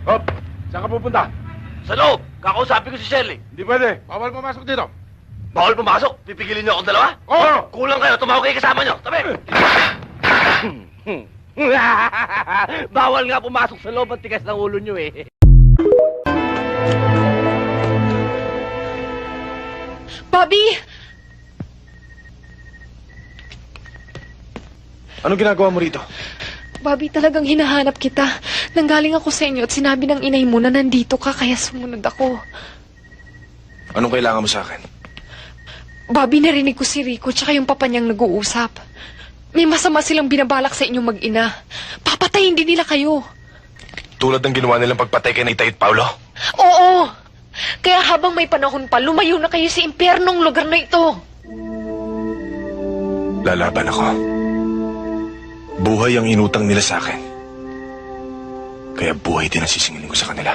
Hop, saan ka pupunta? Sa loob, kakausapin ko si Shirley. Hindi pwede. Bawal pumasok dito. Bawal pumasok. Pipigilin niyo akong dalawa? Oo! Kulang kayo, tumawag kayo kasama niyo. Tabi! Bawal nga pumasok sa loob at tigas ng ulo niyo eh. Bobby! Anong ginagawa mo rito? Bobby, talagang hinahanap kita. Nanggaling ako sa inyo at sinabi ng inay mo na nandito ka, kaya sumunod ako. Anong kailangan mo sa akin? Bobby, narinig ko si Rico tsaka yung papa niyang nag-uusap. May masama silang binabalak sa inyong mag-ina. Papatayin din nila kayo. Tulad ng ginawa nilang pagpatay kay Itay at Paulo? Oo! Kaya habang may panahon pa, lumayo na kayo sa impyernong lugar na ito. Lalaban ako. Buhay ang inutang nila sa akin. Kaya buhay din ang sisingilin ko sa kanila.